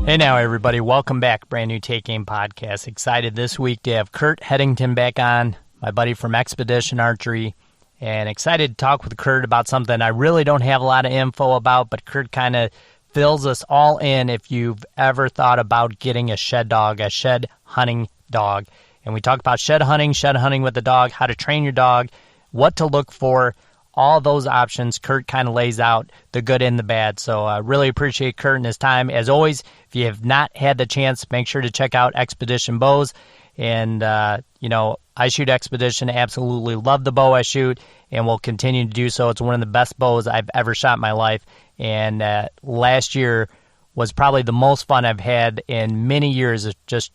Hey now, everybody. Welcome back. Brand new Take Aim podcast. Excited this week to have Curt Headington back on, my buddy from Xpedition Archery, and excited to talk with Curt about something I really don't have a lot of info about, but Curt kind of fills us all in if you've ever thought about getting a shed dog, a shed hunting dog. And we talk about shed hunting with the dog, how to train your dog, what to look for, all those options. Curt kind of lays out the good and the bad. So I really appreciate Curt and his time. As always, if you have not had the chance, make sure to check out Xpedition bows. And, I shoot Xpedition, absolutely love the bow I shoot, and will continue to do so. It's one of the best bows I've ever shot in my life. And last year was probably the most fun I've had in many years, of just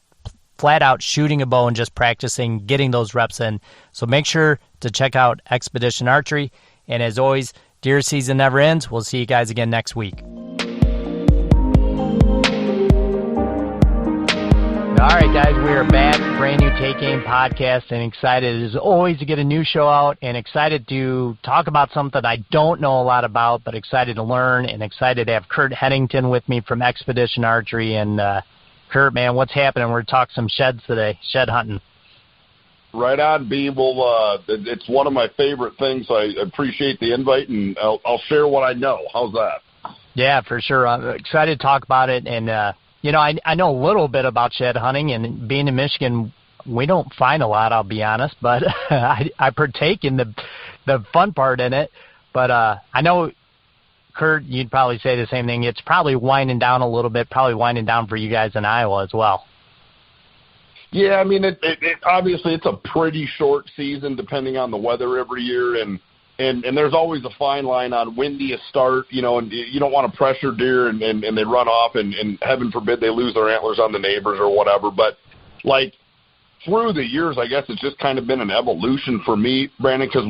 flat out shooting a bow and just practicing, getting those reps in. So make sure to check out Xpedition Archery. And as always, deer season never ends. We'll see you guys again next week. All right, guys, we are back. Brand new Take Aim podcast, and excited as always to get a new show out, and excited to talk about something I don't know a lot about, but excited to learn, and excited to have Curt Headington with me from Xpedition Archery. And Curt, man, what's happening? We're talking some sheds today, shed hunting. Right on, B. Well, it's one of my favorite things. I appreciate the invite, and I'll share what I know. How's that? Yeah, for sure. I'm excited to talk about it. And, I know a little bit about shed hunting, and being in Michigan, we don't find a lot, I'll be honest, but I partake in the fun part in it. But I know, Curt, you'd probably say the same thing. It's probably winding down a little bit, probably winding down for you guys in Iowa as well. Yeah, I mean, it obviously it's a pretty short season depending on the weather every year, and there's always a fine line on when do you start, and you don't want to pressure deer and they run off and heaven forbid they lose their antlers on the neighbors or whatever. But like through the years, I guess it's just kind of been an evolution for me, Brandon, because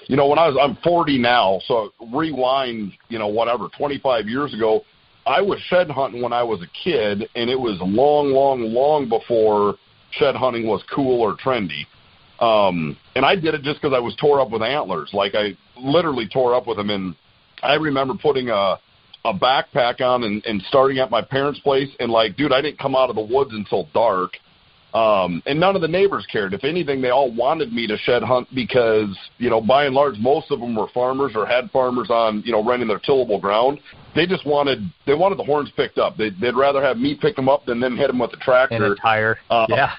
I'm 40 now, so rewind, 25 years ago, I was shed hunting when I was a kid, and it was long before shed hunting was cool or trendy. And I did it just because I was tore up with antlers. Like, I literally tore up with them, and I remember putting a backpack on and starting at my parents' place, and like, dude, I didn't come out of the woods until dark. And none of the neighbors cared. If anything, they all wanted me to shed hunt because, by and large, most of them were farmers or had farmers on, renting their tillable ground. They just wanted the horns picked up. They'd rather have me pick them up than them hit them with a tractor. And a tire. Yeah.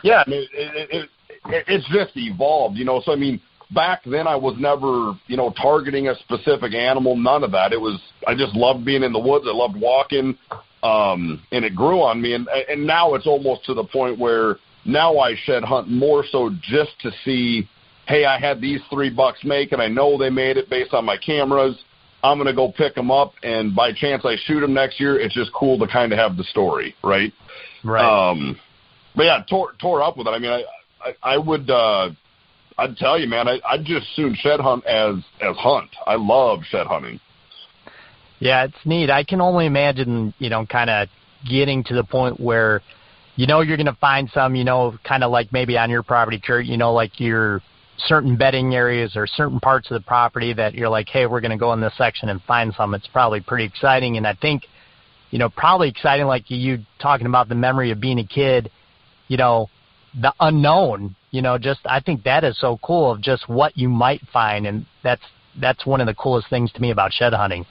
Yeah, I mean, it's just evolved, So, I mean, back then I was never, targeting a specific animal, none of that. I just loved being in the woods. I loved walking. And it grew on me, and now it's almost to the point where now I shed hunt more so just to see, hey, I had these 3 bucks make, and I know they made it based on my cameras. I'm going to go pick them up, and by chance I shoot them next year. It's just cool to kind of have the story, right? Right. But yeah, tore up with it. I mean, I would, I'd tell you, man, I'd just soon shed hunt as hunt. I love shed hunting. Yeah, it's neat. I can only imagine, kind of getting to the point where, you're going to find some, kind of like maybe on your property, Curt, like your certain bedding areas or certain parts of the property that you're like, hey, we're going to go in this section and find some. It's probably pretty exciting. And I think, probably exciting, like you talking about the memory of being a kid, the unknown, I think that is so cool of just what you might find. And that's one of the coolest things to me about shed hunting.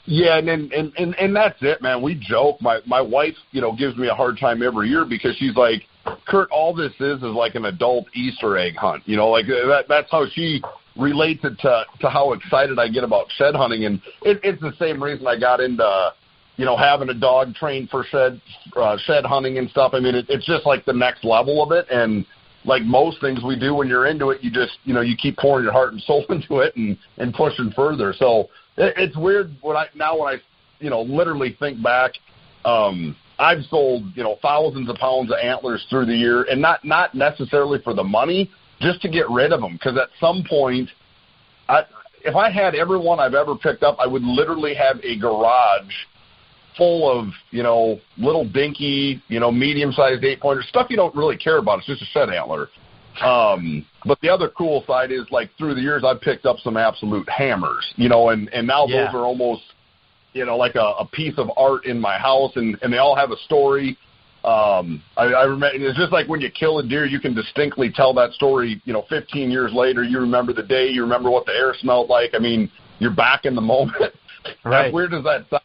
Yeah, and that's it, man. We joke. My wife, gives me a hard time every year because she's like, Curt, all this is like an adult Easter egg hunt. Like that's how she relates it to how excited I get about shed hunting. And it's the same reason I got into, having a dog trained for shed hunting and stuff. I mean, it's just like the next level of it. And like most things we do when you're into it, you just, you keep pouring your heart and soul into it and pushing further. So it's weird when I literally think back. I've sold, thousands of pounds of antlers through the year, and not necessarily for the money, just to get rid of them. Because at some point, if I had every one I've ever picked up, I would literally have a garage full of, little dinky, medium-sized 8-pointer stuff you don't really care about. It's just a shed antler. But the other cool side is, like, through the years, I've picked up some absolute hammers, and now those are almost, like a piece of art in my house, and they all have a story. I remember, it's just like when you kill a deer, you can distinctly tell that story, 15 years later. You remember the day, you remember what the air smelled like. I mean, you're back in the moment. Right. As weird as that sounds,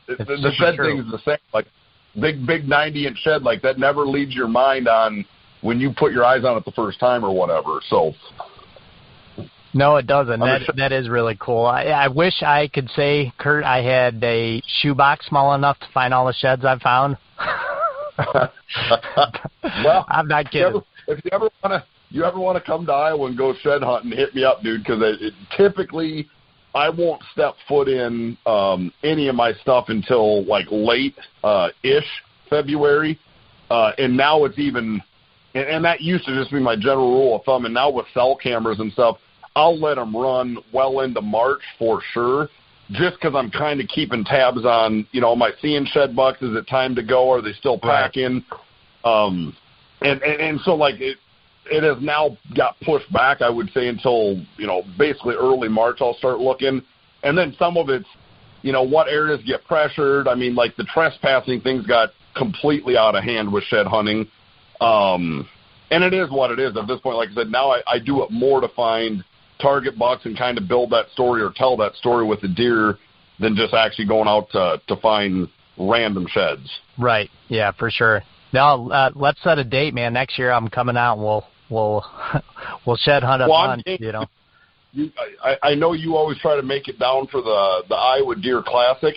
the shed thing is the same. Like big 90-inch shed, like that never leaves your mind on when you put your eyes on it the first time or whatever. So. No, it doesn't. That is really cool. I wish I could say, Curt, I had a shoebox small enough to find all the sheds I've found. Well, I'm not kidding. If you ever want to come to Iowa and go shed hunting, hit me up, dude, because typically I won't step foot in any of my stuff until like late-ish February. And now it's even – and that used to just be my general rule of thumb. And now with cell cameras and stuff, I'll let them run well into March for sure, just because I'm kind of keeping tabs on, am I seeing shed bucks? Is it time to go? Are they still packing? Right. And so, like, it has now got pushed back, I would say, until, basically early March I'll start looking. And then some of it's, what areas get pressured. I mean, like the trespassing things got completely out of hand with shed hunting. And it is what it is at this point. Like I said, now I do it more to find target bucks and kind of build that story or tell that story with the deer than just actually going out to find random sheds. Right. Yeah, for sure. Now, let's set a date, man. Next year I'm coming out and we'll shed hunt a bunch, I know you always try to make it down for the Iowa Deer Classic.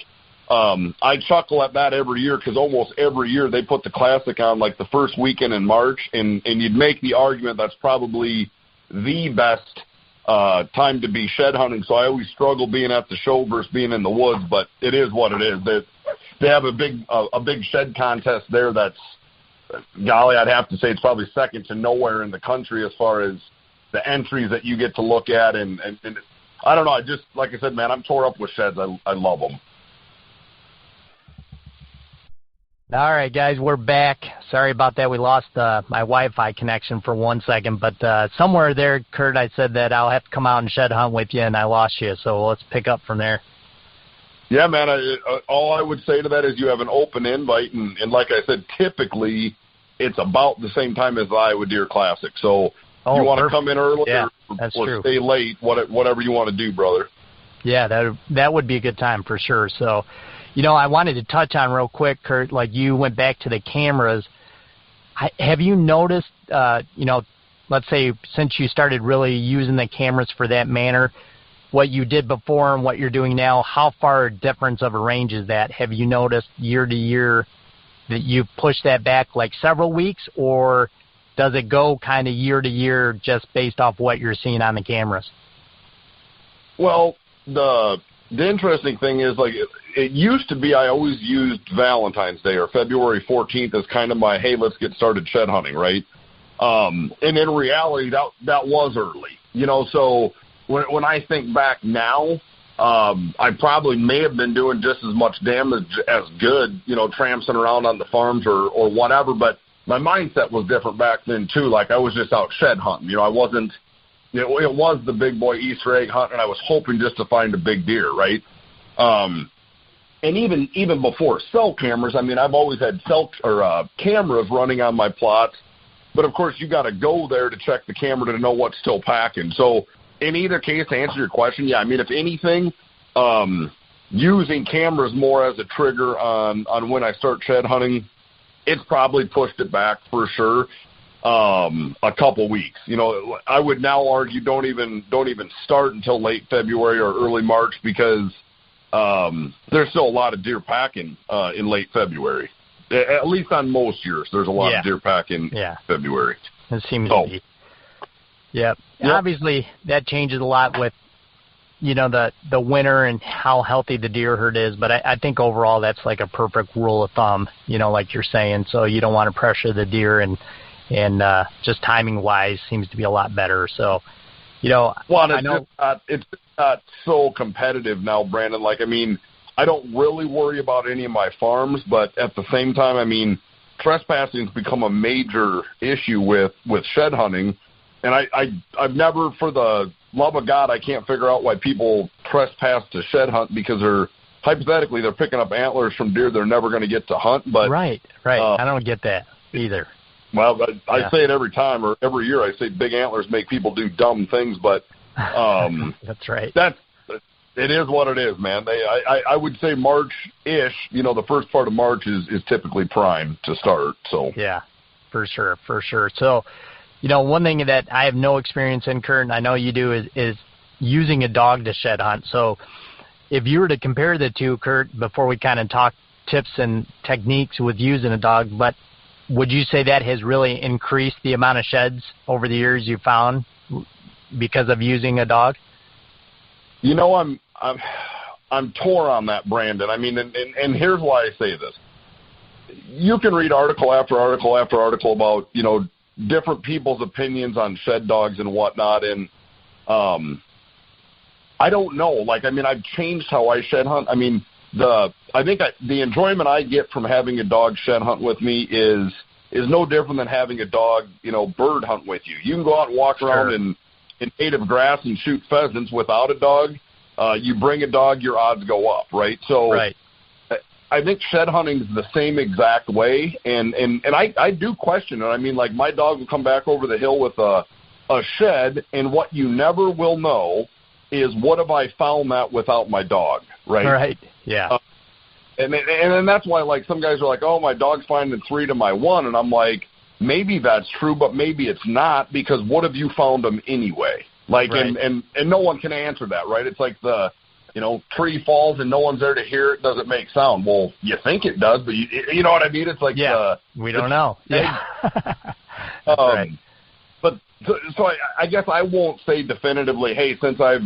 I chuckle at that every year because almost every year they put the Classic on like the first weekend in March, and you'd make the argument that's probably the best time to be shed hunting. So I always struggle being at the show versus being in the woods, but it is what it is. They have a big shed contest there that's, golly, I'd have to say it's probably second to nowhere in the country as far as the entries that you get to look at. And I don't know, I just, like I said, man, I'm tore up with sheds. I love them. All right, guys, we're back. Sorry about that. We lost my Wi-Fi connection for 1 second, but somewhere there, Curt, I said that I'll have to come out and shed hunt with you, and I lost you, so let's pick up from there. Yeah, man, all I would say to that is you have an open invite, and like I said, typically it's about the same time as the Iowa Deer Classic, so you want to come in early or stay late, whatever you want to do, brother. Yeah, that would be a good time for sure, so... I wanted to touch on real quick, Curt, like you went back to the cameras. Have you noticed, let's say since you started really using the cameras for that manner, what you did before and what you're doing now, how far a difference of a range is that? Have you noticed year to year that you've pushed that back like several weeks, or does it go kind of year to year just based off what you're seeing on the cameras? Well, the interesting thing is, like, it used to be I always used Valentine's Day or February 14th as kind of my, hey, let's get started shed hunting, right? And in reality, that was early. So when I think back now, I probably may have been doing just as much damage as good, tramping around on the farms or whatever, but my mindset was different back then, too. Like, I was just out shed hunting. I wasn't... it was the big boy Easter egg hunt, and I was hoping just to find a big deer, right? And even before cell cameras, I mean, I've always had cameras running on my plots, but of course you got to go there to check the camera to know what's still packing. So in either case, to answer your question, yeah, I mean, if anything, using cameras more as a trigger on when I start shed hunting, it's probably pushed it back for sure. A couple weeks. I would now argue don't even start until late February or early March because there's still a lot of deer packing in late February. At least on most years, there's a lot of deer packing in February. It seems to be. Yep. Obviously, that changes a lot with the winter and how healthy the deer herd is. But I think overall that's like a perfect rule of thumb. Like you're saying. So you don't want to pressure the deer and just timing-wise seems to be a lot better. So, I know it's not so competitive now, Brandon. Like, I mean, I don't really worry about any of my farms, but at the same time, I mean, trespassing has become a major issue with shed hunting, and I've never, for the love of God, I can't figure out why people trespass to shed hunt because hypothetically they're picking up antlers from deer they're never going to get to hunt. But right. I don't get that either. Well, I say it every time or every year. I say big antlers make people do dumb things, but that's right. It is what it is, man. I would say March-ish, the first part of March is typically prime to start. So yeah, for sure. So, one thing that I have no experience in, Curt, and I know you do, is using a dog to shed hunt. So if you were to compare the two, Curt, before we kind of talk tips and techniques with using a dog, but would you say that has really increased the amount of sheds over the years you found because of using a dog? I'm torn on that, Brandon. I mean, and here's why I say this. You can read article after article after article about, different people's opinions on shed dogs and whatnot. And I don't know. I've changed how I shed hunt. I mean, the enjoyment I get from having a dog shed hunt with me is no different than having a dog, bird hunt with you. You can go out and walk around in native grass and shoot pheasants without a dog. You bring a dog, your odds go up, right? So right. I think shed hunting is the same exact way, and I do question it. I mean, my dog will come back over the hill with a shed, and what you never will know is what have I found that without my dog, right? Right, yeah. And that's why, some guys are like, oh, my dog's finding 3 to my 1, and I'm like, maybe that's true, but maybe it's not, because what have you found them anyway? Right. And no one can answer that, right? It's like the, tree falls and no one's there to hear it. Does it make sound? Well, you think it does, but you know what I mean? It's like, we don't know. Yeah. Right. But so I guess I won't say definitively, hey, since I've,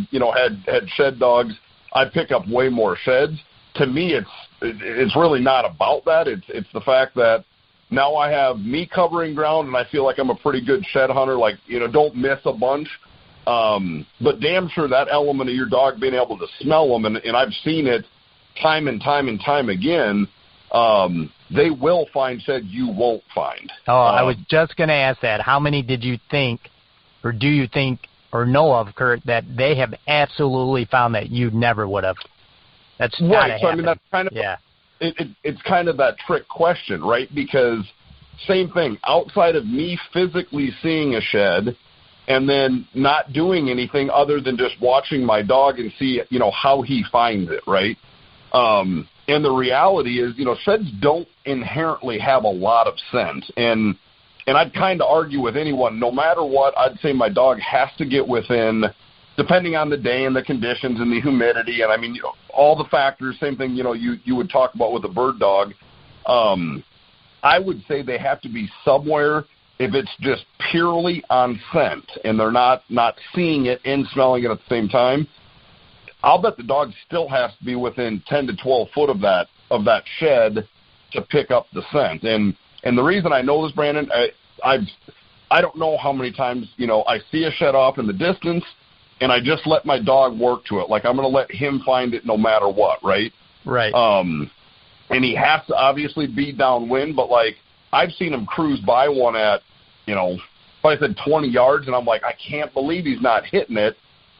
had shed dogs, I pick up way more sheds. To me, it's really not about that. It's the fact that now I have me covering ground and I feel like I'm a pretty good shed hunter. Don't miss a bunch. But damn sure that element of your dog being able to smell them, and I've seen it time and time and time again, they will find sheds you won't find. I was just going to ask that. How many did you think, or do you think, or know of, Curt, that they have absolutely found that you never would have? That's right. So happen. that's kind of it's kind of that trick question, right? Because same thing, outside of me physically seeing a shed and then not doing anything other than just watching my dog and see, how he finds it, right? And the reality is, sheds don't inherently have a lot of scent. And I'd kind of argue with anyone, no matter what, I'd say my dog has to get within, depending on the day and the conditions and the humidity, and all the factors, same thing, you would talk about with a bird dog. I would say they have to be somewhere, if it's just purely on scent and they're not seeing it and smelling it at the same time, I'll bet the dog still has to be within 10 to 12 foot of that shed to pick up the scent. And the reason I know this, Brandon, I don't know how many times, I see a shed off in the distance and I just let my dog work to it. I'm going to let him find it no matter what, right? Right. And he has to obviously be downwind, but I've seen him cruise by one at, if I said 20 yards, and I'm like, I can't believe he's not hitting it.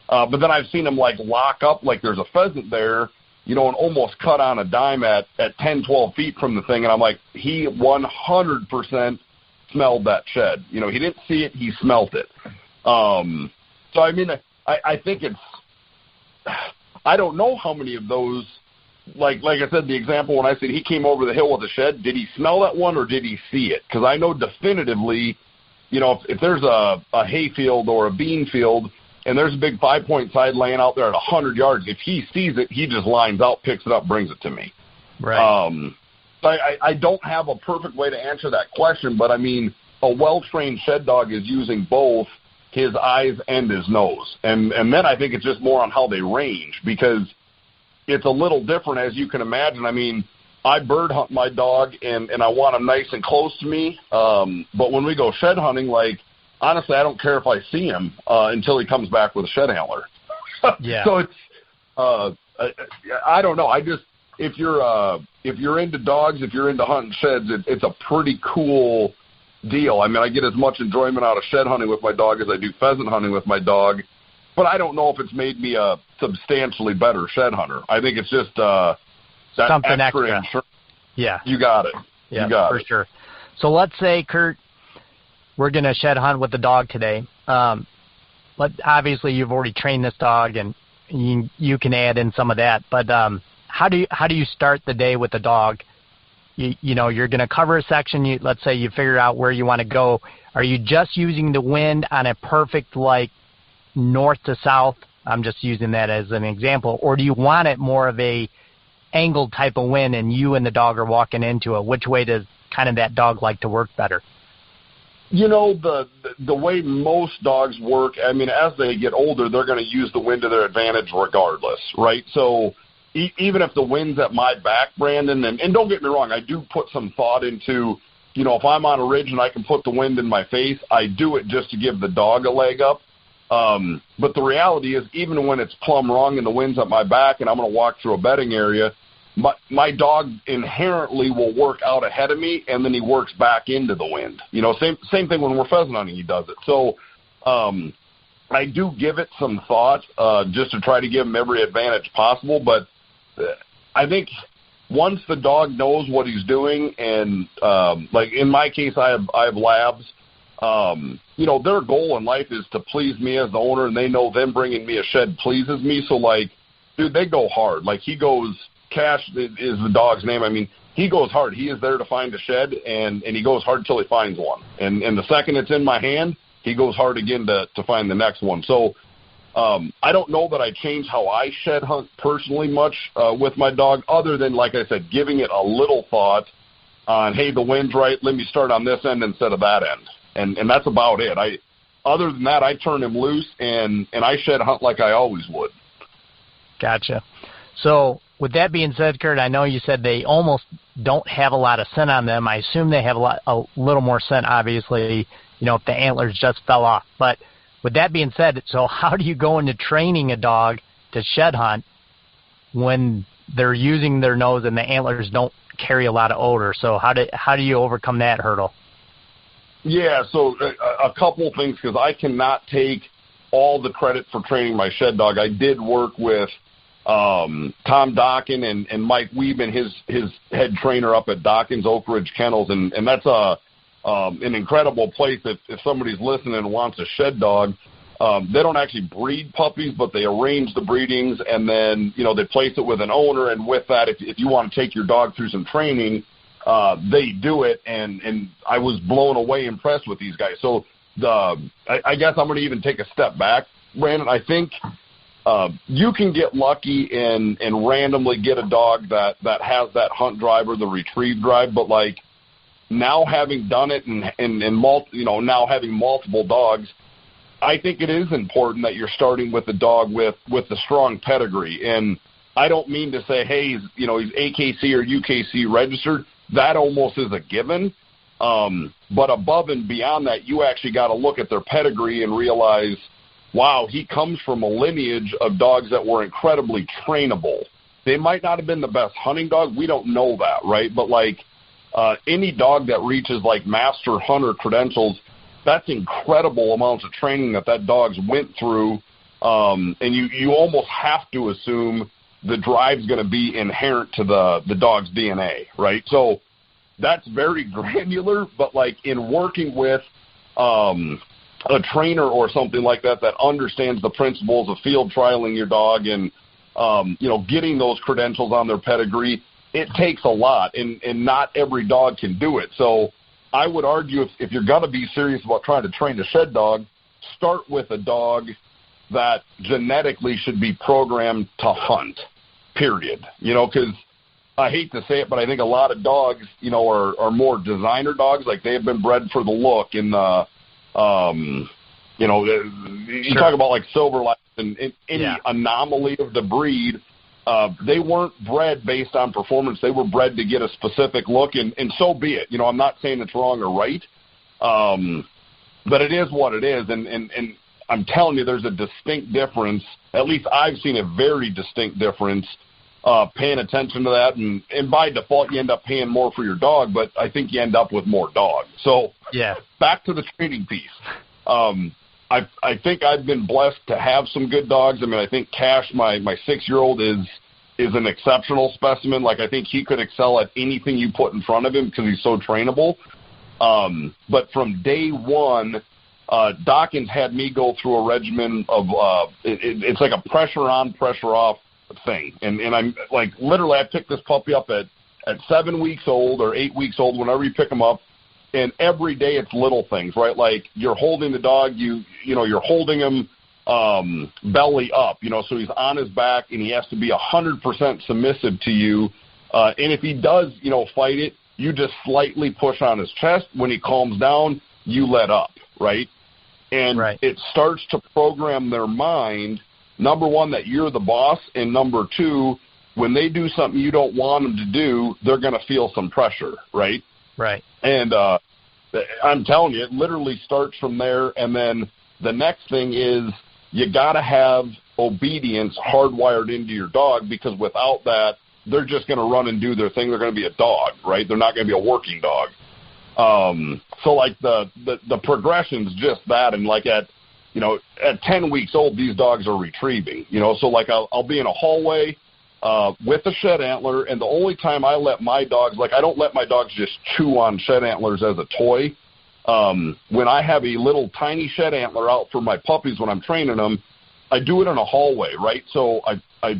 But then I've seen him lock up there's a pheasant there, and almost cut on a dime at 10, 12 feet from the thing. And I'm like, he 100% smelled that shed. He didn't see it, he smelt it. So I think I don't know how many of those. Like I said, the example when I said he came over the hill with a shed, did he smell that one or did he see it? Because I know definitively, if there's a hay field or a bean field and there's a big 5-point side laying out there at 100 yards, if he sees it, he just lines out, picks it up, brings it to me. Right. So I don't have a perfect way to answer that question, but a well-trained shed dog is using both his eyes and his nose. And then I think it's just more on how they range, because it's a little different, as you can imagine. I bird hunt my dog, and I want him nice and close to me. But when we go shed hunting, honestly, I don't care if I see him until he comes back with a shed antler. Yeah. So it's, I don't know. If you're into dogs, if you're into hunting sheds, it's a pretty cool deal. I get as much enjoyment out of shed hunting with my dog as I do pheasant hunting with my dog. But I don't know if it's made me a substantially better shed hunter. I think it's just That something extra. Insurance. Yeah. You got it. Yeah, you got for it. sure. So let's say, Curt, we're going to shed hunt with the dog today. But obviously you've already trained this dog, and you can add in some of that. But how do you start the day with the dog? You know, you're going to cover a section. Let's say you figure out where you want to go. Are you just using the wind on a perfect, like, north to south? I'm just using that as an example. Or do you want it more of a angled type of wind, and you and the dog are walking into it? Which way does kind of that dog like to work better? You know, the way most dogs work, I mean, as they get older, they're going to use the wind to their advantage regardless, right? So even if the wind's at my back, Brandon, and don't get me wrong, I do put some thought into, you know, if I'm on a ridge and I can put the wind in my face, I do it just to give the dog a leg up. But the reality is, even when it's plumb wrong and the wind's at my back and I'm going to walk through a bedding area, my dog inherently will work out ahead of me, and then he works back into the wind. You know, same thing when we're pheasant hunting, he does it. So I do give it some thought just to try to give him every advantage possible. But I think once the dog knows what he's doing, and like in my case, I have labs. You know, their goal in life is to please me as the owner, and they know them bringing me a shed pleases me. So, like, dude, they go hard. Like, he goes, Cash is the dog's name. I mean, he goes hard. He is there to find a shed, and he goes hard until he finds one. And the second it's in my hand, he goes hard again to find the next one. So I don't know that I change how I shed hunt personally much with my dog, other than, like I said, giving it a little thought on, hey, the wind's right, let me start on this end instead of that end. And that's about it. Other than that, I turn him loose, and I shed hunt like I always would. Gotcha. So with that being said, Curt, I know you said they almost don't have a lot of scent on them. I assume they have a little more scent, obviously, you know, if the antlers just fell off. But with that being said, so how do you go into training a dog to shed hunt when they're using their nose and the antlers don't carry a lot of odor? So how do you overcome that hurdle? Yeah, so a couple things, because I cannot take all the credit for training my shed dog. I did work with Tom Dockin and Mike Wieben, his head trainer up at Dawkins Oak Ridge Kennels, and that's an incredible place. If somebody's listening and wants a shed dog, they don't actually breed puppies, but they arrange the breedings, and then, you know, they place it with an owner, and with that, if you want to take your dog through some training, they do it, and I was blown away, impressed with these guys. So I guess I'm going to even take a step back, Brandon. I think you can get lucky and randomly get a dog that has that hunt drive or the retrieve drive, but like now having done it and now having multiple dogs, I think it is important that you're starting with a dog with the strong pedigree. And I don't mean to say, hey, he's AKC or UKC registered. That almost is a given. But above and beyond that, you actually got to look at their pedigree and realize, wow, he comes from a lineage of dogs that were incredibly trainable. They might not have been the best hunting dog. We don't know that, right? But like any dog that reaches like master hunter credentials, that's incredible amounts of training that dog's went through. And you almost have to assume the drive's going to be inherent to the dog's DNA, right? So that's very granular, but like in working with a trainer or something like that understands the principles of field trialing your dog and, getting those credentials on their pedigree, it takes a lot, and not every dog can do it. So I would argue if you're going to be serious about trying to train a shed dog, start with a dog that genetically should be programmed to hunt, period. Because I hate to say it, but I think a lot of dogs, are more designer dogs. Like they have been bred for the look and you talk about like Silverlight and any anomaly of the breed. They weren't bred based on performance. They were bred to get a specific look, and so be it. I'm not saying it's wrong or right, but it is what it is. And I'm telling you, there's a distinct difference. At least I've seen a very distinct difference paying attention to that. And by default, you end up paying more for your dog, but I think you end up with more dogs. So back to the training piece. I think I've been blessed to have some good dogs. I mean, I think Cash, my 6-year-old, is is an exceptional specimen. Like, I think he could excel at anything you put in front of him because he's so trainable. But from day one, Dawkins had me go through a regimen of it's like a pressure on, pressure off thing. And I'm like, literally, I picked this puppy up at 7 weeks old or 8 weeks old, whenever you pick him up. And every day it's little things, right? Like, you're holding the dog, you're holding him belly up, so he's on his back and he has to be 100% submissive to you. And if he does, fight it, you just slightly push on his chest. When he calms down, you let up, right? And it starts to program their mind, number one, that you're the boss, and number two, when they do something you don't want them to do, they're going to feel some pressure, right? Right. And I'm telling you, it literally starts from there. And then the next thing is you got to have obedience hardwired into your dog, because without that, they're just going to run and do their thing. They're going to be a dog, right? They're not going to be a working dog. So like the progression's just that. And like at 10 weeks old, these dogs are retrieving, so like I'll be in a hallway with a shed antler, and the only time I let my dogs, like, I don't let my dogs just chew on shed antlers as a toy. When I have a little tiny shed antler out for my puppies when I'm training them, I do it in a hallway, right? So I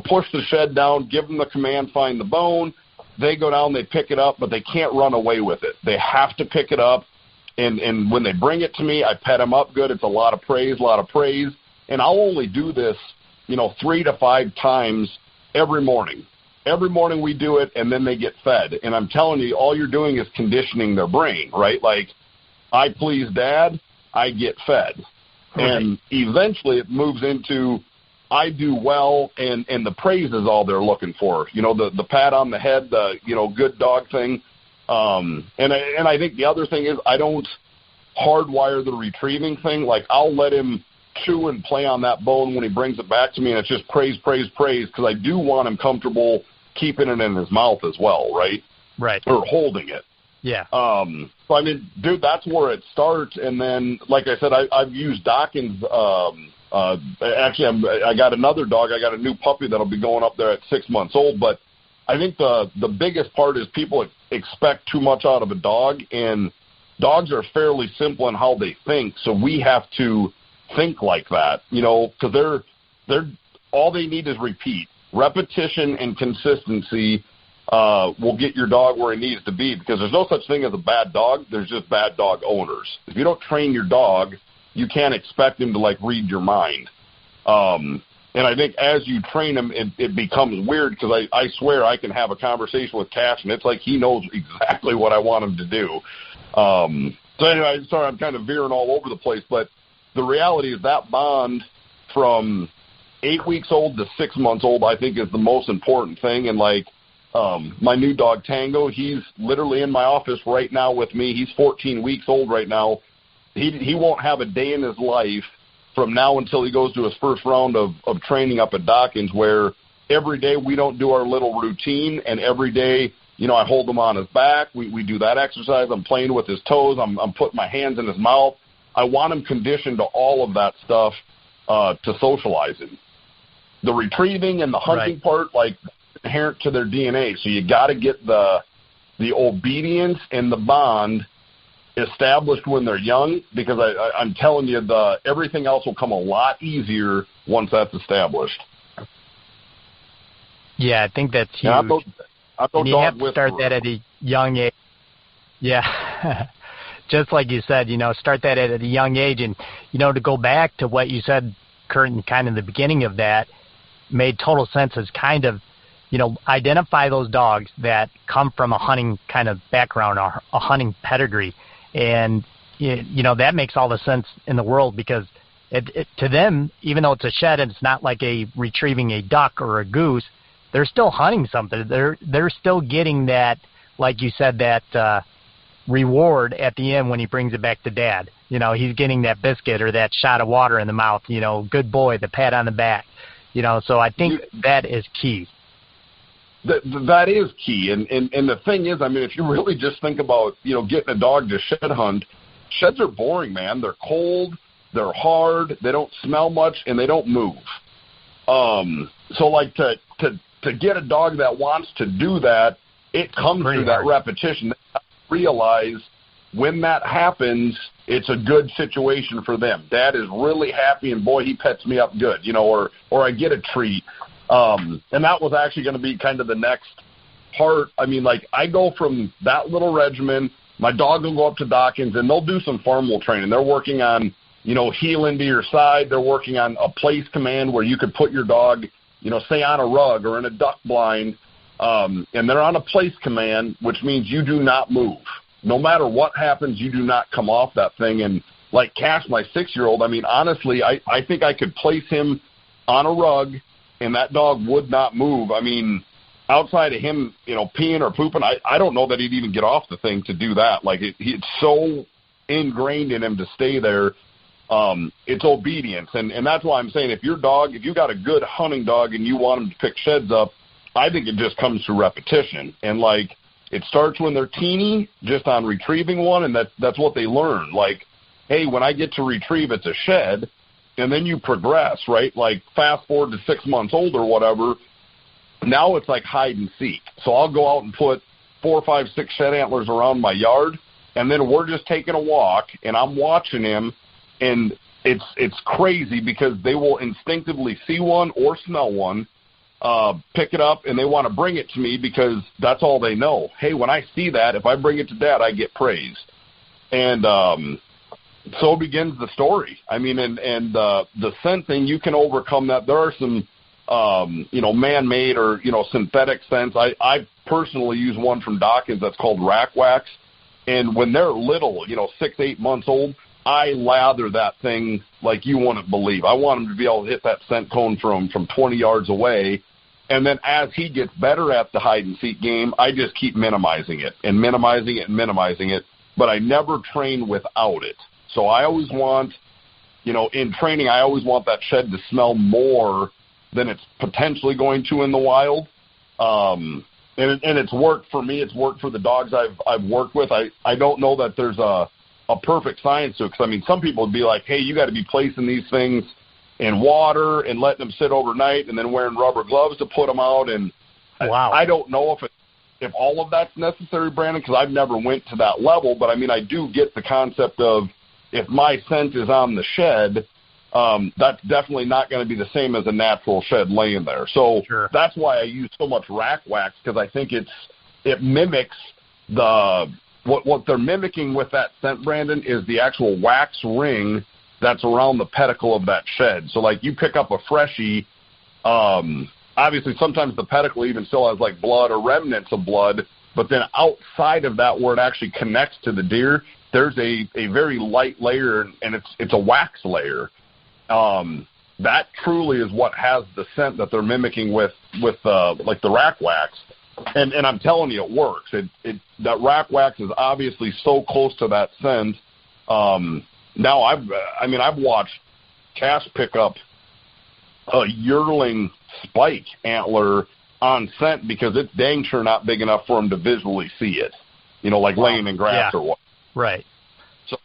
push the shed down, give them the command, find the bone. They go down, they pick it up, but they can't run away with it. They have to pick it up, and when they bring it to me, I pet them up good. It's a lot of praise, and I'll only do this 3 to 5 times every morning. Every morning we do it, and then they get fed. And I'm telling you, all you're doing is conditioning their brain, right? Like, I please Dad, I get fed. Right. And eventually it moves into, I do well, and the praise is all they're looking for. The pat on the head, the, good dog thing. And I think the other thing is, I don't hardwire the retrieving thing. Like, I'll let him chew and play on that bone when he brings it back to me, and it's just praise, because I do want him comfortable keeping it in his mouth as well, right? Right. Or holding it. Yeah. So, I mean, dude, that's where it starts. And then, like I said, I've used Dawkins. Actually, I got another dog. I got a new puppy that'll be going up there at 6 months old. But I think the biggest part is people expect too much out of a dog, and dogs are fairly simple in how they think, so we have to think like that, because they're all they need is repeat. Repetition and consistency will get your dog where he needs to be, because there's no such thing as a bad dog. There's just bad dog owners. If you don't train your dog, you can't expect him to, like, read your mind. And I think as you train him, it becomes weird, because I swear I can have a conversation with Cash, and it's like he knows exactly what I want him to do. So anyway, sorry, I'm kind of veering all over the place, but the reality is that bond from 8 weeks old to 6 months old, I think, is the most important thing. And like my new dog Tango, he's literally in my office right now with me. He's 14 weeks old right now. He won't have a day in his life from now until he goes to his first round of training up at Dawkins, where every day we don't do our little routine, and every day, I hold him on his back. We do that exercise. I'm playing with his toes. I'm putting my hands in his mouth. I want him conditioned to all of that stuff to socializing. The retrieving and the hunting part, like, inherent to their DNA. So you got to get the obedience and the bond established when they're young, because I'm telling you, everything else will come a lot easier once that's established. Yeah, I think that's huge. And you have to start that at a young age. Yeah. Just like you said, start that at a young age. And, to go back to what you said, Curt, in kind of the beginning of that, made total sense as kind of, identify those dogs that come from a hunting kind of background or a hunting pedigree. And, that makes all the sense in the world, because to them, even though it's a shed and it's not like retrieving a duck or a goose, they're still hunting something. They're still getting that, like you said, that reward at the end when he brings it back to Dad. He's getting that biscuit or that shot of water in the mouth, good boy, the pat on the back. So I think that is key. That is key. And the thing is, I mean, if you really just think about, getting a dog to shed hunt, sheds are boring, man. They're cold, they're hard, they don't smell much, and they don't move. So like to get a dog that wants to do that, it comes through that repetition. They realize when that happens, it's a good situation for them. Dad is really happy, and boy, he pets me up good, or I get a treat. And that was actually going to be kind of the next part. I mean, like, I go from that little regimen. My dog will go up to Dawkins, and they'll do some farm training. They're working on, heel into your side. They're working on a place command where you could put your dog, say on a rug or in a duck blind, and they're on a place command, which means you do not move. No matter what happens, you do not come off that thing. And like Cash, my 6-year-old, I mean, honestly, I think I could place him on a rug, and that dog would not move. I mean, outside of him, peeing or pooping, I don't know that he'd even get off the thing to do that. Like, it's so ingrained in him to stay there. It's obedience. And that's why I'm saying if you got a good hunting dog and you want him to pick sheds up, I think it just comes through repetition. And, like, it starts when they're teeny, just on retrieving one, and that's what they learn. Like, hey, when I get to retrieve, it's a shed, and then you progress, right? Like, fast forward to 6 months old or whatever, now it's like hide and seek. So I'll go out and put 4, 5, 6 shed antlers around my yard, and then we're just taking a walk, and I'm watching him, and it's crazy because they will instinctively see one or smell one, pick it up, and they want to bring it to me because that's all they know. Hey, when I see that, if I bring it to Dad, I get praise. And so begins the story. I mean, and the scent thing, you can overcome that. There are some, man-made or, synthetic scents. I personally use one from Dawkins that's called Rack Wax. And when they're little, 6, 8 months old, I lather that thing like you wouldn't believe. I want him to be able to hit that scent cone from 20 yards away. And then as he gets better at the hide-and-seek game, I just keep minimizing it and minimizing it and minimizing it. But I never train without it. So I always want, in training, I always want that shed to smell more than it's potentially going to in the wild. And it's worked for me. It's worked for the dogs I've worked with. I don't know that there's a perfect science to it. Because, I mean, some people would be like, hey, you got to be placing these things in water and letting them sit overnight and then wearing rubber gloves to put them out. And wow. I don't know if all of that's necessary, Brandon, because I've never went to that level. But, I mean, I do get the concept of if my scent is on the shed, that's definitely not going to be the same as a natural shed laying there. So sure. That's why I use so much rack wax, because I think it mimics what they're mimicking with that scent, Brandon, is the actual wax ring that's around the pedicle of that shed. So, like, you pick up a freshie, obviously sometimes the pedicle even still has, like, blood or remnants of blood, but then outside of that where it actually connects to the deer, there's a very light layer, and it's a wax layer. That truly is what has the scent that they're mimicking with like the rack wax. And I'm telling you, it works. That rack wax is obviously so close to that scent. Now I've watched Cass pick up a yearling spike antler on scent because it's dang sure not big enough for him to visually see it. Like wow. Laying in grass or what. Right. So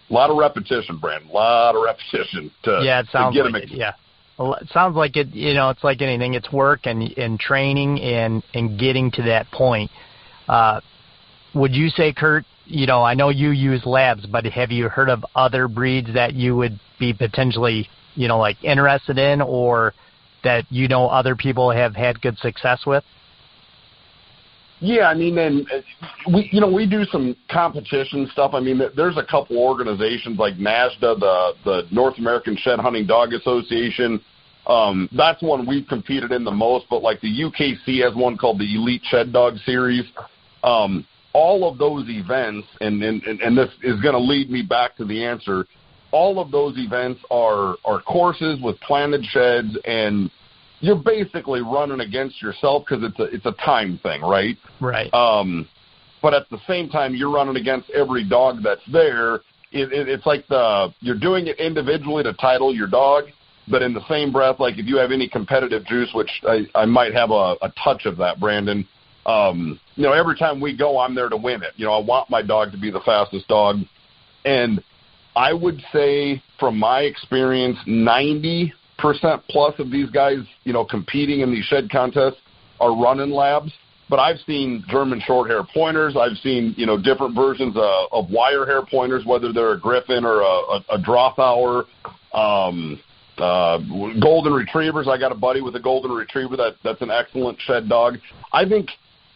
a lot of repetition, Brandon. A lot of repetition to get him. Yeah. Well, it sounds like it. It's like anything. It's work and training and getting to that point. Would you say, Curt? I know you use labs, but have you heard of other breeds that you would be potentially, like interested in, or that other people have had good success with? Yeah, I mean, and we do some competition stuff. I mean, there's a couple organizations like NASDA, the North American Shed Hunting Dog Association. That's one we've competed in the most, but like the UKC has one called the Elite Shed Dog Series. All of those events, and this is going to lead me back to the answer, all of those events are courses with planted sheds, and you're basically running against yourself because it's a time thing, right? Right. But at the same time, you're running against every dog that's there. It's like you're doing it individually to title your dog, but in the same breath, like if you have any competitive juice, which I might have a touch of that, Brandon, every time we go, I'm there to win it. I want my dog to be the fastest dog. And I would say from my experience, 90% plus of these guys, competing in these shed contests are running labs. But I've seen German short hair pointers. I've seen, different versions of wire hair pointers, whether they're a Griffin or a Drothauer, golden retrievers. I got a buddy with a golden retriever that's an excellent shed dog. I think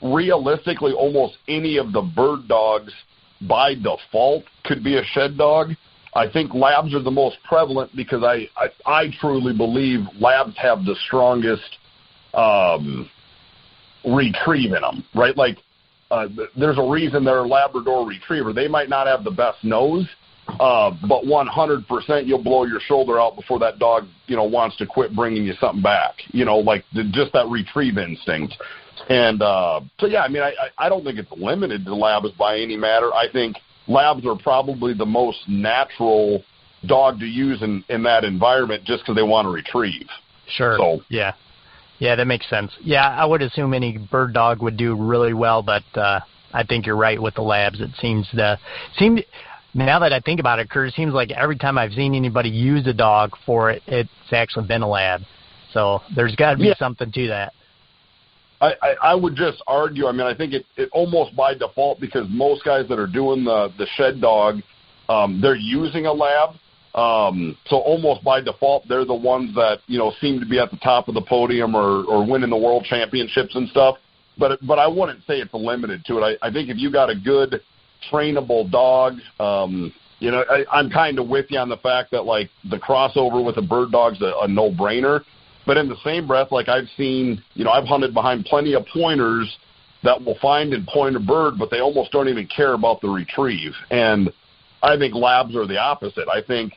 realistically almost any of the bird dogs by default could be a shed dog. I think labs are the most prevalent because I truly believe labs have the strongest retrieve in them, right? Like there's a reason they're a Labrador retriever. They might not have the best nose, but 100% you'll blow your shoulder out before that dog, wants to quit bringing you something back, just that retrieve instinct. And so, yeah, I mean, I don't think it's limited to labs by any matter. I think labs are probably the most natural dog to use in that environment just because they want to retrieve. Sure. So, yeah. Yeah, that makes sense. Yeah, I would assume any bird dog would do really well, but I think you're right with the labs. It seems now that I think about it, Curt, it seems like every time I've seen anybody use a dog for it, it's actually been a lab. So there's got to be something to that. I would just argue, I mean, I think it almost by default, because most guys that are doing the shed dog, they're using a lab. So almost by default, they're the ones that, seem to be at the top of the podium or winning the world championships and stuff. But I wouldn't say it's limited to it. I think if you got a good trainable dog, I'm kind of with you on the fact that, like, the crossover with a bird dog's a no-brainer. But in the same breath, like, I've seen, I've hunted behind plenty of pointers that will find and point a bird, but they almost don't even care about the retrieve. And I think labs are the opposite. I think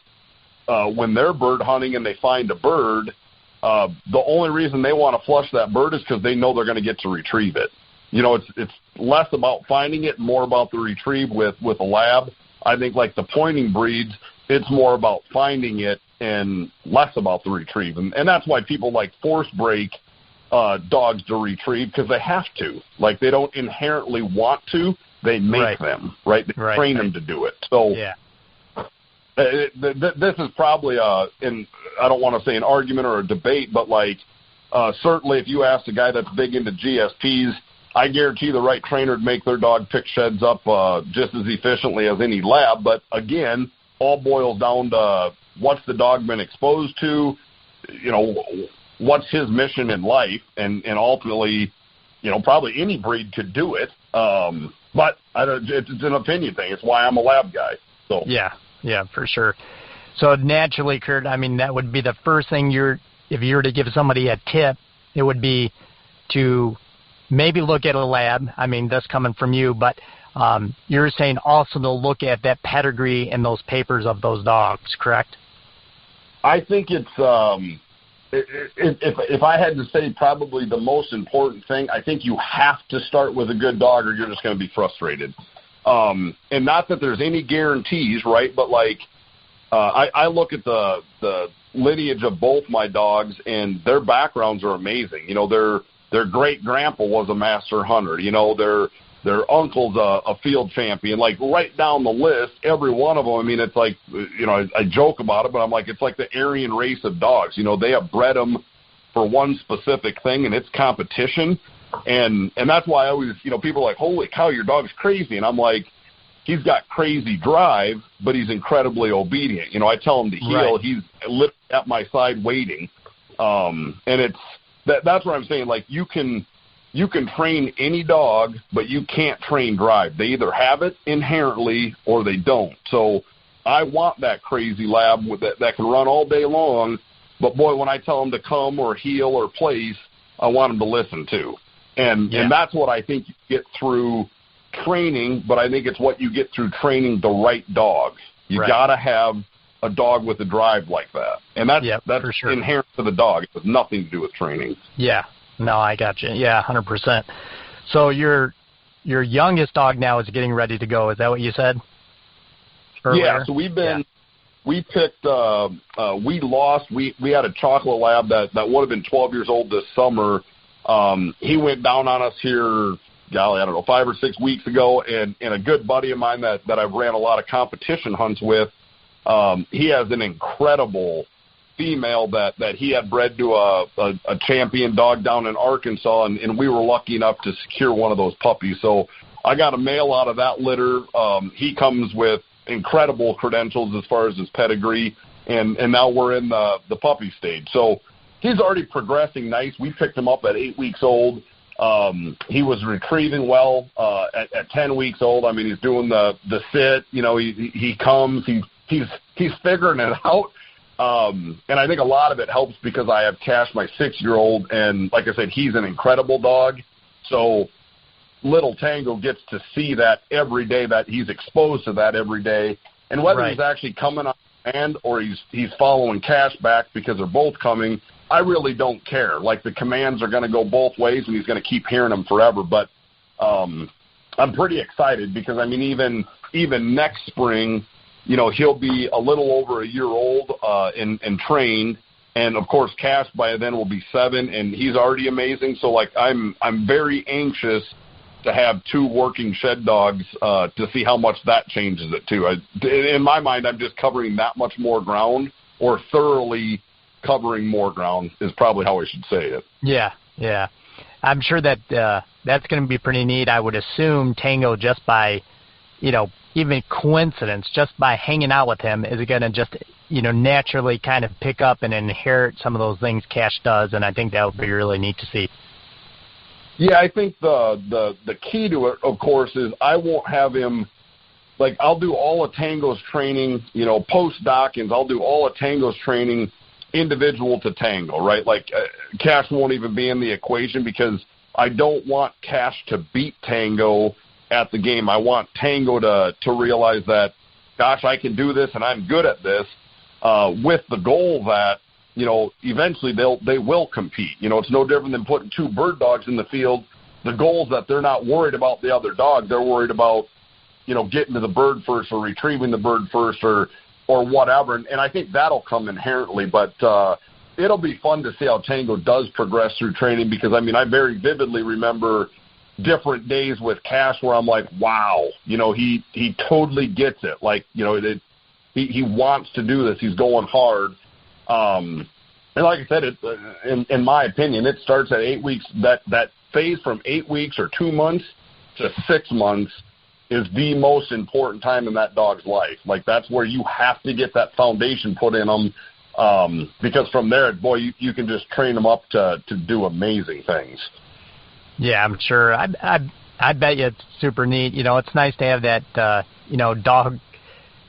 when they're bird hunting and they find a bird, the only reason they want to flush that bird is because they know they're going to get to retrieve it. It's less about finding it, more about the retrieve with a lab. I think, like the pointing breeds, it's more about finding it and less about the retrieve. And that's why people like force break dogs to retrieve, because they have to. Like, they don't inherently want to. They make them, right? They train them to do it. So this is probably, and I don't want to say an argument or a debate, but, like, certainly if you ask a guy that's big into GSPs, I guarantee the right trainer would make their dog pick sheds up just as efficiently as any lab. But, again, all boils down to what's the dog been exposed to, what's his mission in life, and ultimately, probably any breed could do it. But it's an opinion thing. It's why I'm a lab guy. So yeah, for sure. So naturally, Curt, I mean, that would be the first thing if you were to give somebody a tip, it would be to maybe look at a lab. I mean, that's coming from you, but you're saying also to look at that pedigree and those papers of those dogs, correct? I think it's if I had to say probably the most important thing, I think you have to start with a good dog or you're just going to be frustrated. And not that there's any guarantees, right? But, like, I look at the lineage of both my dogs, and their backgrounds are amazing. Their great-grandpa was a master hunter. Their uncle's a field champion. Like, right down the list, every one of them, I mean, it's like, I joke about it, but I'm like, it's like the Aryan race of dogs. They have bred them for one specific thing, and it's competition. And that's why I always, people are like, holy cow, your dog's crazy. And I'm like, he's got crazy drive, but he's incredibly obedient. I tell him to heel. Right. He's literally at my side waiting. And that's what I'm saying. Like, you can train any dog, but you can't train drive. They either have it inherently or they don't. So I want that crazy lab that can run all day long. But, boy, when I tell them to come or heel or place, I want them to listen too. And that's what I think you get through training, but I think it's what you get through training the right dog. You got to have a dog with a drive like that. And that's for sure inherent to the dog. It has nothing to do with training. Yeah. No, I got you. Yeah, 100%. So your youngest dog now is getting ready to go. Is that what you said earlier? Yeah, so we picked, we had a chocolate lab that would have been 12 years old this summer. He went down on us here, golly, I don't know, 5 or 6 weeks ago, and a good buddy of mine that I've ran a lot of competition hunts with, He has an incredible female that he had bred to a champion dog down in Arkansas, and we were lucky enough to secure one of those puppies. So I got a male out of that litter. He comes with incredible credentials as far as his pedigree, and now we're in the puppy stage. So he's already progressing nice. We picked him up at 8 weeks old. He was retrieving well at 10 weeks old. I mean, he's doing the sit. You know, he comes. He's figuring it out. And I think a lot of it helps because I have Cash, my 6-year-old, and like I said, he's an incredible dog. So little Tango gets to see that every day, that he's exposed to that every day. And whether he's actually coming on command or he's following Cash back because they're both coming, I really don't care. Like, the commands are going to go both ways, and he's going to keep hearing them forever. But I'm pretty excited because, I mean, even next spring, you know, he'll be a little over a year old and trained. And, of course, Cash by then will be 7, and he's already amazing. So, like, I'm very anxious to have 2 working shed dogs to see how much that changes it, too. In my mind, I'm just covering that much more ground, or thoroughly covering more ground is probably how I should say it. Yeah. I'm sure that that's going to be pretty neat. I would assume Tango, just by, you know, even coincidence, just by hanging out with him, is going to just, you know, naturally kind of pick up and inherit some of those things Cash does, and I think that would be really neat to see. Yeah, I think the key to it, of course, is I won't have him, like, I'll do all of Tango's training, you know, post-Dawkins, I'll do all of Tango's training individual to Tango, right? Like, Cash won't even be in the equation because I don't want Cash to beat Tango at the game. I want Tango to realize that, gosh, I can do this and I'm good at this, with the goal that, you know, eventually they will compete. You know, it's no different than putting 2 bird dogs in the field. The goal is that they're not worried about the other dog. They're worried about, you know, getting to the bird first, or retrieving the bird first, or whatever. And I think that'll come inherently. But it'll be fun to see how Tango does progress through training, because, I mean, I very vividly remember different days with Cash where I'm like, wow, you know, he totally gets it. Like, you know, he wants to do this. He's going hard. And like I said, in my opinion, it starts at 8 weeks. That phase from 8 weeks or 2 months to 6 months is the most important time in that dog's life. Like, that's where you have to get that foundation put in them, because from there, boy, you can just train them up to do amazing things. Yeah, I'm sure. I bet you it's super neat. You know, it's nice to have that, you know,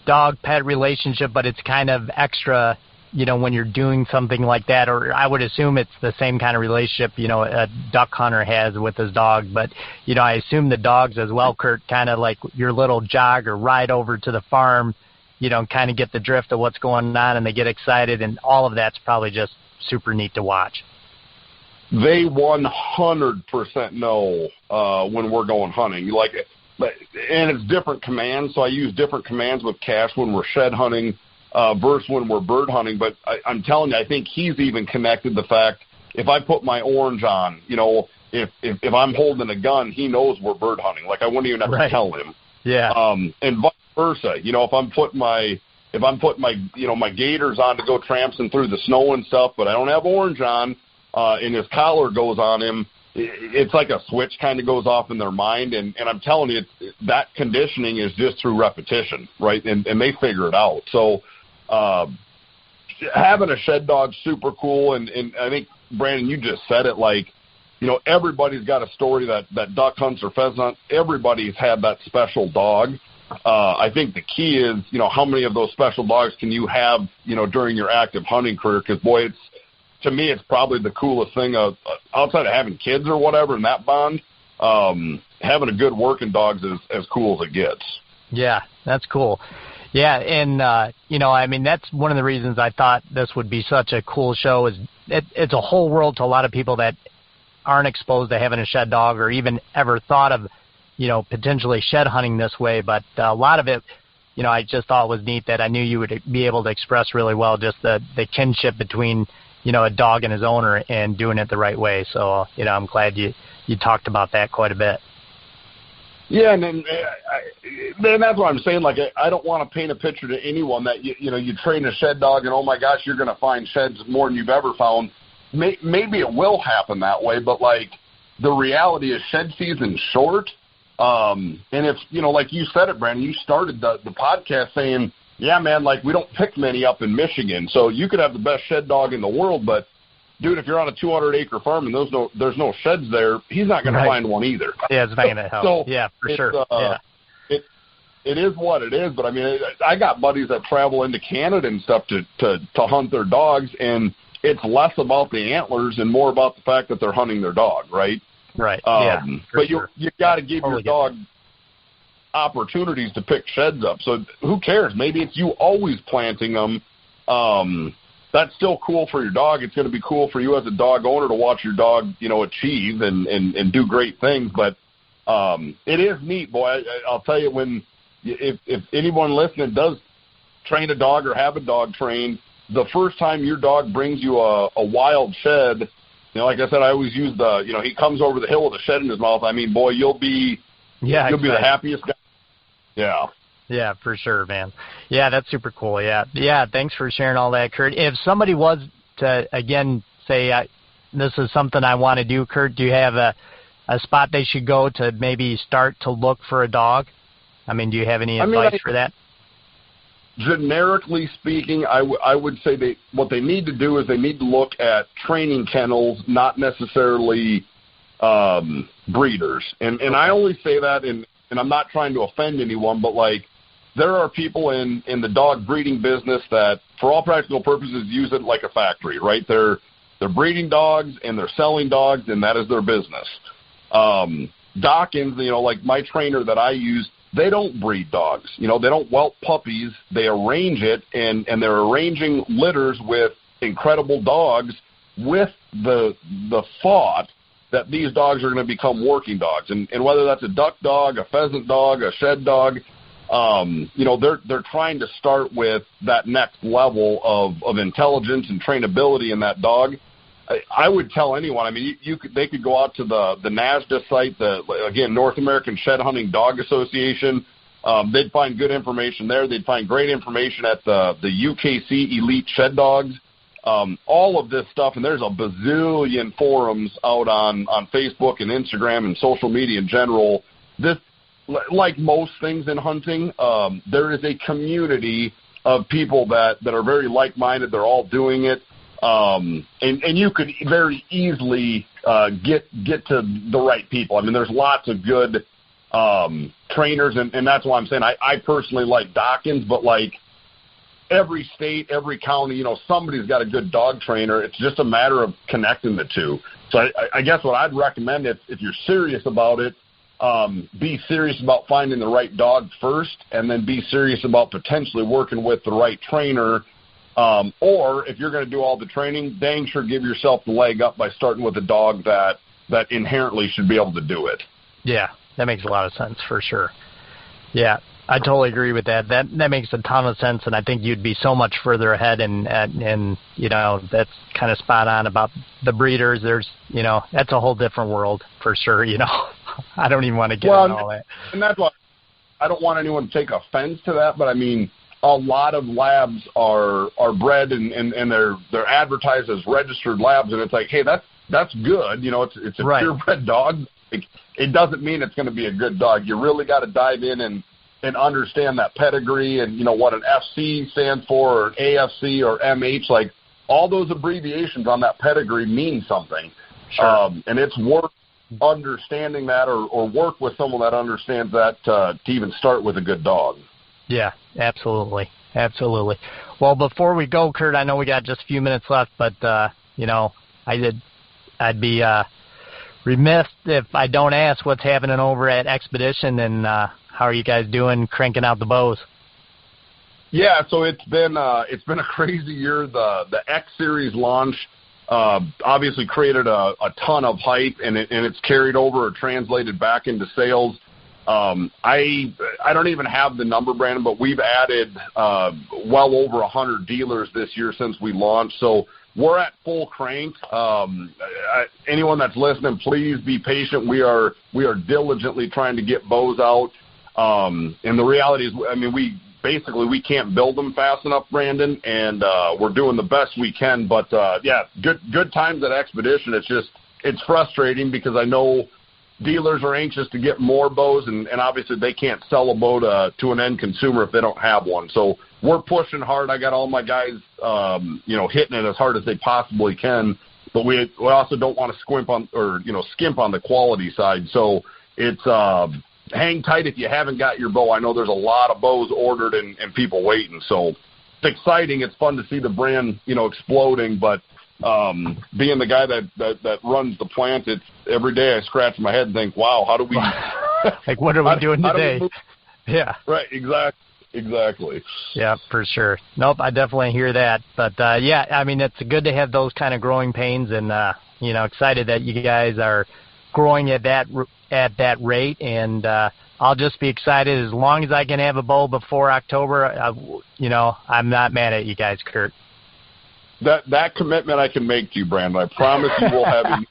dog-pet relationship, but it's kind of extra, you know, when you're doing something like that. Or I would assume it's the same kind of relationship, you know, a duck hunter has with his dog. But, you know, I assume the dogs as well, Curt, kind of like your little jog or ride over to the farm, you know, kind of get the drift of what's going on, and they get excited, and all of that's probably just super neat to watch. They 100% know when we're going hunting. Like, and it's different commands, so I use different commands with Cash when we're shed hunting versus when we're bird hunting. But I'm telling you, I think he's even connected the fact, if I put my orange on, you know, if I'm holding a gun, he knows we're bird hunting. Like, I wouldn't even have to tell him. Yeah. And vice versa. You know, if I'm putting my you know, my gaiters on to go tramping through the snow and stuff, but I don't have orange on, and his collar goes on him, it's like a switch kind of goes off in their mind. And I'm telling you, that conditioning is just through repetition, right? And they figure it out. So having a shed dog's super cool. And I think, Brandon, you just said it, like, you know, everybody's got a story that duck hunts or pheasant hunts. Everybody's had that special dog. I think the key is, you know, how many of those special dogs can you have, you know, during your active hunting career? Because, boy, to me, it's probably the coolest thing outside of having kids or whatever, and that bond. Having a good working dog's as cool as it gets. Yeah, that's cool. Yeah, and, you know, I mean, that's one of the reasons I thought this would be such a cool show, is it's a whole world to a lot of people that aren't exposed to having a shed dog, or even ever thought of, you know, potentially shed hunting this way. But a lot of it, you know, I just thought was neat that I knew you would be able to express really well just the kinship between, you know, a dog and his owner, and doing it the right way. So, you know, I'm glad you talked about that quite a bit. Yeah, and then that's what I'm saying. Like, I don't want to paint a picture to anyone that you train a shed dog and, oh my gosh, you're going to find sheds more than you've ever found. Maybe it will happen that way, but like the reality is shed season's short. And if like you said it, Brandon, you started the podcast saying, yeah, man, like we don't pick many up in Michigan, so you could have the best shed dog in the world, but dude, if you're on a 200-acre farm and there's no sheds there, he's not going to find one either. Yeah, it's not going to help. So yeah, for sure. Yeah. It is what it is, but I mean, I got buddies that travel into Canada and stuff to hunt their dogs, and it's less about the antlers and more about the fact that they're hunting their dog, right? Right. But you got to give your dog opportunities to pick sheds up. So who cares? Maybe it's you always planting them. That's still cool for your dog. It's going to be cool for you as a dog owner to watch your dog, achieve and do great things. But it is neat, boy. I'll tell you, if anyone listening does train a dog or have a dog trained, the first time your dog brings you a wild shed, like I said, I always use he comes over the hill with a shed in his mouth. I mean, boy, you'll be be the happiest guy. Yeah. Yeah, for sure, man. Yeah, that's super cool. Yeah. Thanks for sharing all that, Curt. If somebody was to, again, say, this is something I want to do, Curt, do you have a spot they should go to maybe start to look for a dog? I mean, do you have any advice for that? Generically speaking, I would say what they need to do is they need to look at training kennels, not necessarily breeders. And I only say that, and I'm not trying to offend anyone, but like there are people in the dog breeding business that, for all practical purposes, use it like a factory, right? They're breeding dogs and they're selling dogs, and that is their business. Dawkins, like my trainer that I use, they don't breed dogs. They don't whelp puppies. They arrange it, and they're arranging litters with incredible dogs with the thought that these dogs are going to become working dogs. And whether that's a duck dog, a pheasant dog, a shed dog, they're trying to start with that next level of intelligence and trainability in that dog. I would tell anyone, I mean, they could go out to the NASDA site, again, North American Shed Hunting Dog Association. They'd find good information there. They'd find great information at the UKC Elite Shed Dogs. All of this stuff, and there's a bazillion forums out on Facebook and Instagram and social media in general. This, like most things in hunting, there is a community of people that are very like-minded. They're all doing it. And you could very easily get to the right people. I mean, there's lots of good trainers, and that's why I'm saying I personally like Dawkins, but like every state, every county, somebody's got a good dog trainer. It's just a matter of connecting the two. So I guess what I'd recommend, if you're serious about it, be serious about finding the right dog first, and then be serious about potentially working with the right trainer. Or if you're going to do all the training, dang sure give yourself the leg up by starting with a dog that inherently should be able to do it. Yeah, that makes a lot of sense for sure. Yeah, I totally agree with that. That makes a ton of sense, and I think you'd be so much further ahead. And that's kind of spot on about the breeders. There's that's a whole different world for sure. I don't even want to get into all that. And that's why I don't want anyone to take offense to that. But I mean, a lot of labs are bred and they're advertised as registered labs, and it's like, hey, that's good. It's a purebred dog. It doesn't mean it's going to be a good dog. You really got to dive in and understand that pedigree and what an FC stands for, or an AFC or MH. Like all those abbreviations on that pedigree mean something. Sure. And it's worth understanding that, or work with someone that understands that to even start with a good dog. Yeah, absolutely. Well, before we go, Curt, I know we got just a few minutes left, but I'd be remiss if I don't ask what's happening over at Xpedition, and how are you guys doing cranking out the bows? Yeah, so it's been a crazy year. The X Series launch obviously created a ton of hype, and it's carried over or translated back into sales. I don't even have the number, Brandon, but we've added well over 100 dealers this year since we launched. So we're at full crank. Anyone that's listening, please be patient. We are diligently trying to get bows out. And the reality is, I mean, we can't build them fast enough, Brandon, and we're doing the best we can. But yeah, good times at Xpedition. It's frustrating because I know dealers are anxious to get more bows, and obviously they can't sell a bow to an end consumer if they don't have one. So we're pushing hard. I got all my guys, hitting it as hard as they possibly can, but we also don't want to skimp on the quality side. So it's hang tight if you haven't got your bow. I know there's a lot of bows ordered and people waiting. So it's exciting. It's fun to see the brand, exploding, but being the guy that runs the plant, it's every day I scratch my head and think, wow, how do we like what are we doing today? Yeah. Right, exactly. Yeah, for sure. Nope, I definitely hear that. But yeah, I mean, it's good to have those kind of growing pains, and excited that you guys are growing at that rate, and I'll just be excited as long as I can have a bow before October. I'm not mad at you guys, Curt. That commitment I can make to you, Brandon. I promise you we'll have you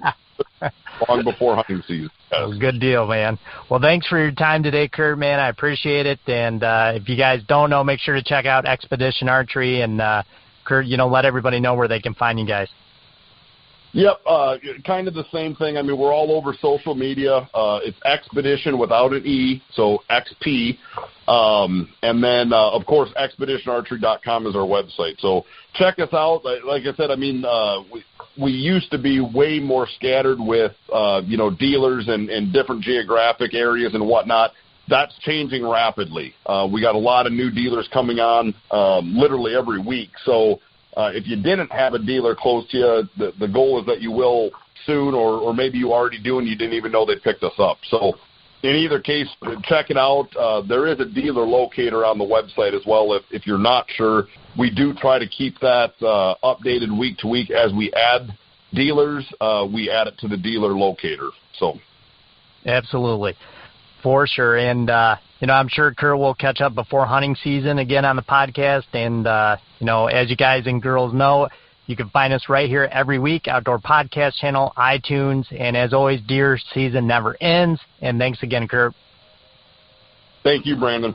long before hunting season. Yes. Well, good deal, man. Well, thanks for your time today, Curt, man. I appreciate it. And if you guys don't know, make sure to check out Xpedition Archery. And, Curt, let everybody know where they can find you guys. Yep, kind of the same thing. I mean, we're all over social media. It's Xpedition without an E, so XP. And then, of course, XpeditionArchery.com is our website. So check us out. Like I said, I mean, we used to be way more scattered with, dealers in different geographic areas and whatnot. That's changing rapidly. We got a lot of new dealers coming on literally every week. So if you didn't have a dealer close to you, the goal is that you will soon, or maybe you already do and you didn't even know they picked us up. So in either case, check it out. There is a dealer locator on the website as well if you're not sure. We do try to keep that updated week to week. As we add dealers, we add it to the dealer locator. So, absolutely. For sure. And, I'm sure Curt will catch up before hunting season again on the podcast. And, as you guys and girls know, you can find us right here every week, Outdoor Podcast Channel, iTunes. And as always, deer season never ends. And thanks again, Curt. Thank you, Brandon.